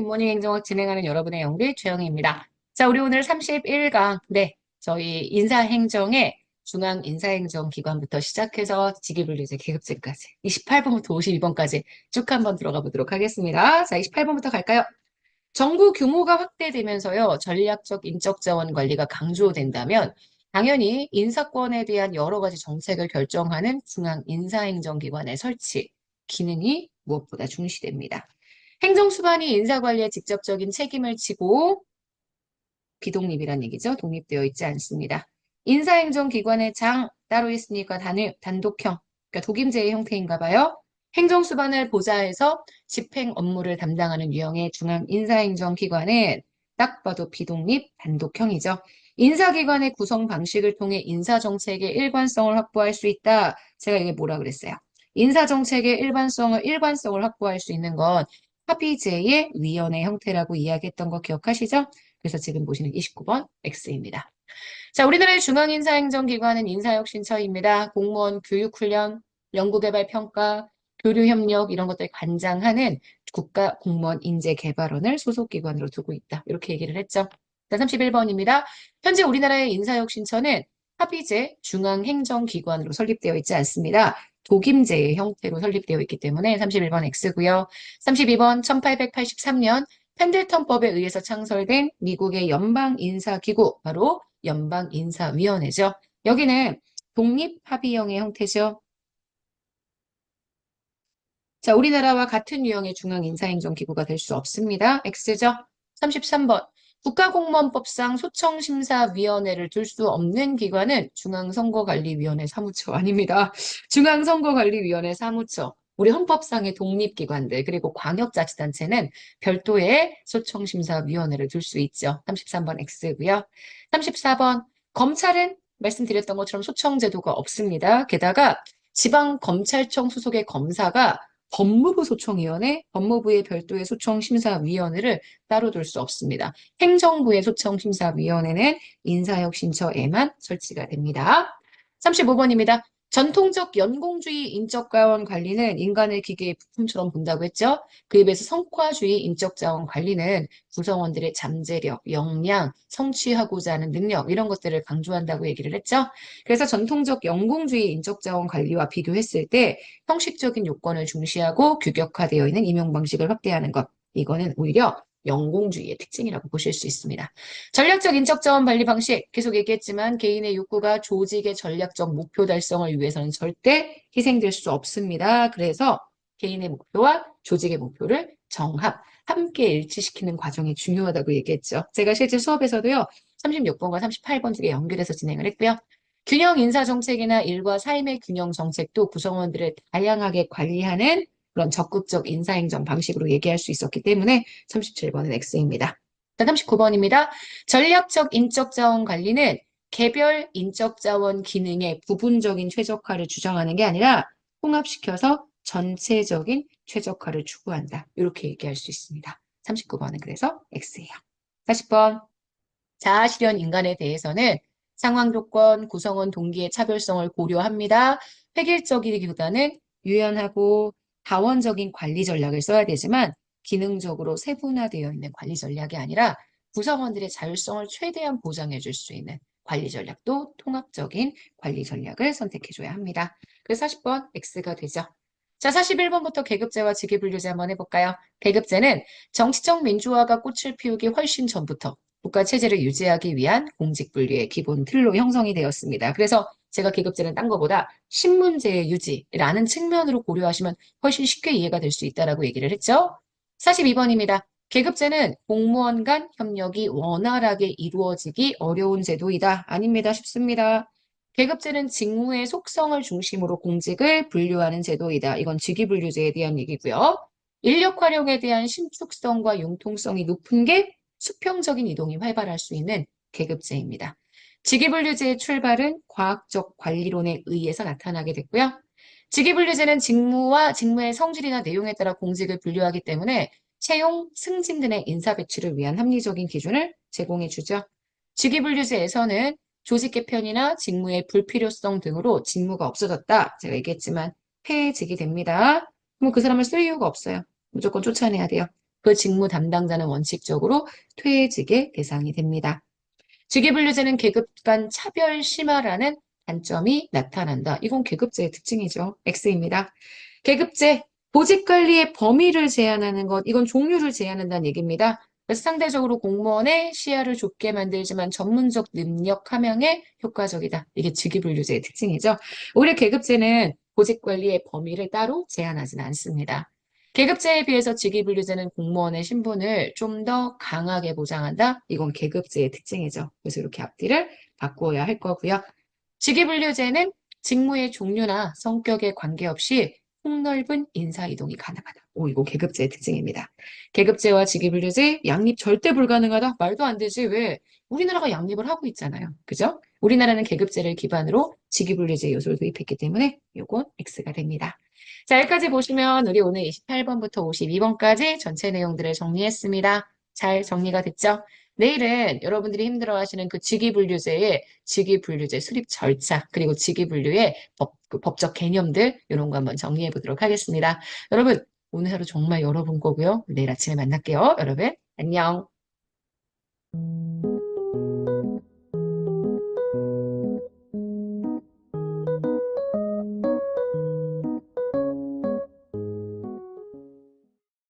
굿모닝 행정학 진행하는 여러분의 영리 최영희입니다. 자, 우리 오늘 31강. 네, 저희 인사행정의 중앙인사행정기관부터 시작해서 직위분리제 계급제까지 28번부터 52번까지 쭉 한번 들어가 보도록 하겠습니다. 자, 28번부터 갈까요? 정부 규모가 확대되면서요, 전략적 인적 자원 관리가 강조된다면 당연히 인사권에 대한 여러 가지 정책을 결정하는 중앙인사행정기관의 설치, 기능이 무엇보다 중시됩니다. 행정수반이 인사관리에 직접적인 책임을 지고 비독립이란 얘기죠. 독립되어 있지 않습니다. 인사행정기관의 장 따로 있으니까 단독형, 그러니까 독임제의 형태인가 봐요. 행정수반을 보좌해서 집행 업무를 담당하는 유형의 중앙인사행정기관은 딱 봐도 비독립 단독형이죠. 인사기관의 구성 방식을 통해 인사정책의 일관성을 확보할 수 있다. 제가 이게 뭐라 그랬어요? 인사정책의 일관성을 확보할 수 있는 건 합의제의 위원회 형태라고 이야기했던 거 기억하시죠? 그래서 지금 보시는 29번 X입니다. 자, 우리나라의 중앙인사행정기관은 인사혁신처입니다. 공무원 교육훈련, 연구개발평가, 교류협력 이런 것들 관장하는 국가공무원인재개발원을 소속기관으로 두고 있다. 이렇게 얘기를 했죠. 자, 31번입니다. 현재 우리나라의 인사혁신처는 합의제 중앙행정기관으로 설립되어 있지 않습니다. 독임제의 형태로 설립되어 있기 때문에 31번 X고요. 32번 1883년 펜들턴법에 의해서 창설된 미국의 연방인사기구, 바로 연방인사위원회죠. 여기는 독립합의형의 형태죠. 자, 우리나라와 같은 유형의 중앙인사행정기구가 될 수 없습니다. X죠. 33번. 국가공무원법상 소청심사위원회를 둘 수 없는 기관은 중앙선거관리위원회 사무처 아닙니다. 중앙선거관리위원회 사무처. 우리 헌법상의 독립기관들 그리고 광역자치단체는 별도의 소청심사위원회를 둘 수 있죠. 33번 X고요. 34번. 검찰은 말씀드렸던 것처럼 소청제도가 없습니다. 게다가 지방검찰청 소속의 검사가 법무부 소청위원회, 법무부의 별도의 소청심사위원회를 따로 둘 수 없습니다. 행정부의 소청심사위원회는 인사혁신처에만 설치가 됩니다. 35번입니다. 전통적 연공주의 인적자원 관리는 인간을 기계의 부품처럼 본다고 했죠. 그에 비해서 성과주의 인적자원 관리는 구성원들의 잠재력, 역량, 성취하고자 하는 능력 이런 것들을 강조한다고 얘기를 했죠. 그래서 전통적 연공주의 인적자원 관리와 비교했을 때 형식적인 요건을 중시하고 규격화되어 있는 임용 방식을 확대하는 것. 이거는 오히려 연공주의의 특징이라고 보실 수 있습니다. 전략적 인적 자원 관리 방식 계속 얘기했지만 개인의 욕구가 조직의 전략적 목표 달성을 위해서는 절대 희생될 수 없습니다. 그래서 개인의 목표와 조직의 목표를 정합, 함께 일치시키는 과정이 중요하다고 얘기했죠. 제가 실제 수업에서도요. 36번과 38번 두 개 연결해서 진행을 했고요. 균형 인사 정책이나 일과 삶의 균형 정책도 구성원들을 다양하게 관리하는 그런 적극적 인사행정 방식으로 얘기할 수 있었기 때문에 37번은 X입니다. 39번입니다. 전략적 인적 자원 관리는 개별 인적 자원 기능의 부분적인 최적화를 주장하는 게 아니라 통합시켜서 전체적인 최적화를 추구한다. 이렇게 얘기할 수 있습니다. 39번은 그래서 X예요. 40번. 자아실현 인간에 대해서는 상황 조건, 구성원 동기의 차별성을 고려합니다. 획일적이기보다는 유연하고 다원적인 관리 전략을 써야 되지만 기능적으로 세분화되어 있는 관리 전략이 아니라 구성원들의 자율성을 최대한 보장해 줄 수 있는 관리 전략도 통합적인 관리 전략을 선택해 줘야 합니다. 그래서 40번 X가 되죠. 자, 41번부터 계급제와 직위분류제 한번 해볼까요? 계급제는 정치적 민주화가 꽃을 피우기 훨씬 전부터 국가 체제를 유지하기 위한 공직 분리의 기본 틀로 형성이 되었습니다. 그래서 제가 계급제는 딴 거보다 신문제의 유지라는 측면으로 고려하시면 훨씬 쉽게 이해가 될 수 있다라고 얘기를 했죠. 42번입니다. 계급제는 공무원 간 협력이 원활하게 이루어지기 어려운 제도이다. 아닙니다. 쉽습니다. 계급제는 직무의 속성을 중심으로 공직을 분류하는 제도이다. 이건 직위분류제에 대한 얘기고요. 인력 활용에 대한 신축성과 융통성이 높은 게 수평적인 이동이 활발할 수 있는 계급제입니다. 직위분류제의 출발은 과학적 관리론에 의해서 나타나게 됐고요. 직위분류제는 직무와 직무의 성질이나 내용에 따라 공직을 분류하기 때문에 채용, 승진 등의 인사 배치를 위한 합리적인 기준을 제공해 주죠. 직위분류제에서는 조직 개편이나 직무의 불필요성 등으로 직무가 없어졌다. 제가 얘기했지만 폐직이 됩니다. 그럼 그 사람을 쓸 이유가 없어요. 무조건 쫓아내야 돼요. 그 직무 담당자는 원칙적으로 퇴직의 대상이 됩니다. 직위분류제는 계급 간 차별 심화라는 단점이 나타난다. 이건 계급제의 특징이죠. X입니다. 계급제, 보직 관리의 범위를 제한하는 것, 이건 종류를 제한한다는 얘기입니다. 그래서 상대적으로 공무원의 시야를 좁게 만들지만 전문적 능력 함양에 효과적이다. 이게 직위분류제의 특징이죠. 오히려 계급제는 보직 관리의 범위를 따로 제한하지는 않습니다. 계급제에 비해서 직위분류제는 공무원의 신분을 좀 더 강하게 보장한다. 이건 계급제의 특징이죠. 그래서 이렇게 앞뒤를 바꾸어야 할 거고요. 직위분류제는 직무의 종류나 성격에 관계없이 폭넓은 인사이동이 가능하다. 오, 이거 계급제의 특징입니다. 계급제와 직위분류제 양립 절대 불가능하다? 말도 안 되지. 왜? 우리나라가 양립을 하고 있잖아요. 그죠? 우리나라는 계급제를 기반으로 직위분류제 요소를 도입했기 때문에 요건 X가 됩니다. 자, 여기까지 보시면 우리 오늘 28번부터 52번까지 전체 내용들을 정리했습니다. 잘 정리가 됐죠? 내일은 여러분들이 힘들어하시는 그 직위분류제의 직위분류제 수립 절차 그리고 직위분류의 그 법적 개념들 이런 거 한번 정리해 보도록 하겠습니다. 여러분 오늘 하루 정말 여러분 거고요. 내일 아침에 만날게요. 여러분 안녕.